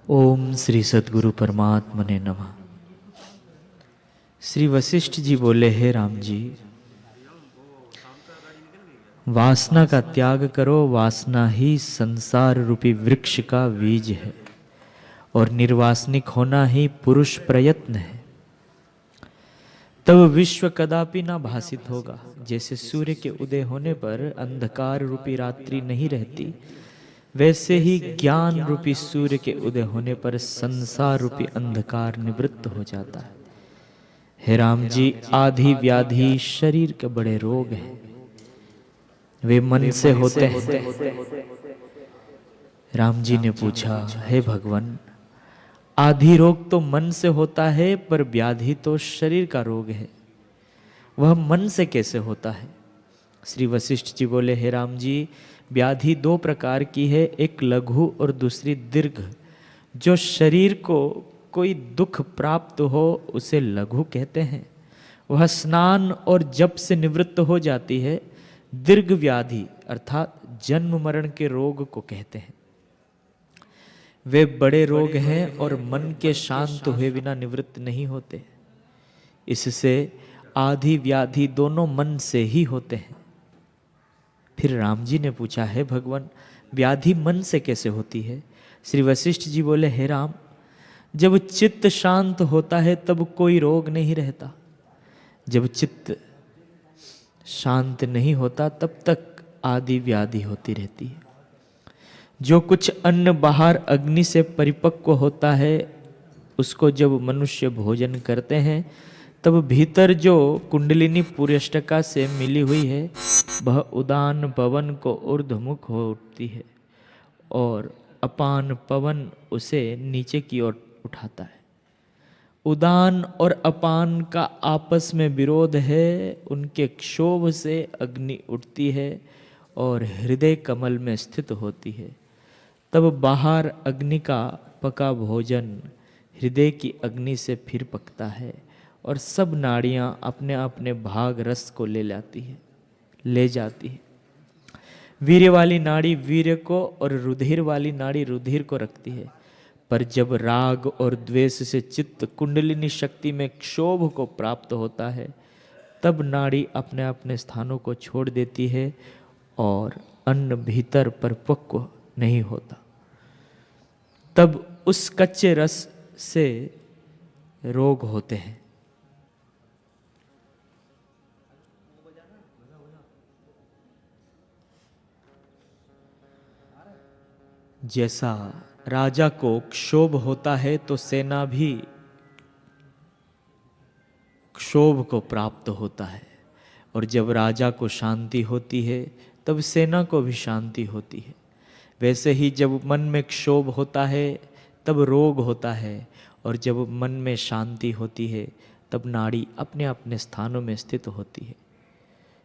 ओम श्री सद्गुरु परमात्मने नमः। श्री वशिष्ठ जी बोले, हे राम जी, वासना का त्याग करो। वासना ही संसार रूपी वृक्ष का बीज है और निर्वासनिक होना ही पुरुष प्रयत्न है। तब विश्व कदापि ना भासित होगा। जैसे सूर्य के उदय होने पर अंधकार रूपी रात्रि नहीं रहती, वैसे ही ज्ञान रूपी सूर्य के उदय होने पर संसार रूपी अंधकार निवृत्त हो जाता है। हे राम जी, आधि व्याधि शरीर के बड़े रोग हैं, वे मन से होते हैं। राम जी ने पूछा, हे भगवान, आधि रोग तो मन से होता है, पर व्याधि तो शरीर का रोग है, वह मन से कैसे होता है? श्री वशिष्ठ जी बोले, हे राम जी, व्याधि दो प्रकार की है, एक लघु और दूसरी दीर्घ। जो शरीर को कोई दुख प्राप्त हो उसे लघु कहते हैं, वह स्नान और जप से निवृत्त हो जाती है। दीर्घ व्याधि अर्थात जन्म मरण के रोग को कहते हैं, वे बड़े रोग हैं और मन के शांत हुए बिना निवृत्त नहीं होते। इससे आधि व्याधि दोनों मन से ही होते हैं। फिर राम जी ने पूछा, है भगवान, व्याधि मन से कैसे होती है? श्री वशिष्ठ जी बोले, हे राम, जब चित्त शांत होता है तब कोई रोग नहीं रहता। जब चित्त शांत नहीं होता तब तक आदि व्याधि होती रहती है। जो कुछ अन्न बाहर अग्नि से परिपक्व होता है, उसको जब मनुष्य भोजन करते हैं तब भीतर जो कुंडलिनी पुरुषटका से मिली हुई है, वह उदान पवन को ऊर्ध्वमुख हो उठती है और अपान पवन उसे नीचे की ओर उठाता है। उदान और अपान का आपस में विरोध है, उनके क्षोभ से अग्नि उठती है और हृदय कमल में स्थित होती है। तब बाहर अग्नि का पका भोजन हृदय की अग्नि से फिर पकता है और सब नाड़ियां अपने अपने भाग रस को ले जाती है। वीर्य वाली नाड़ी वीर्य को और रुधिर वाली नाड़ी रुधिर को रखती है। पर जब राग और द्वेष से चित्त कुंडलिनी शक्ति में क्षोभ को प्राप्त होता है, तब नाड़ी अपने अपने स्थानों को छोड़ देती है और अन्न भीतर परिपक्व नहीं होता। तब उस कच्चे रस से रोग होते हैं। जैसा राजा को क्षोभ होता है तो सेना भी क्षोभ को प्राप्त होता है, और जब राजा को शांति होती है तब सेना को भी शांति होती है। वैसे ही जब मन में क्षोभ होता है तब रोग होता है, और जब मन में शांति होती है तब नाड़ी अपने अपने स्थानों में स्थित होती है।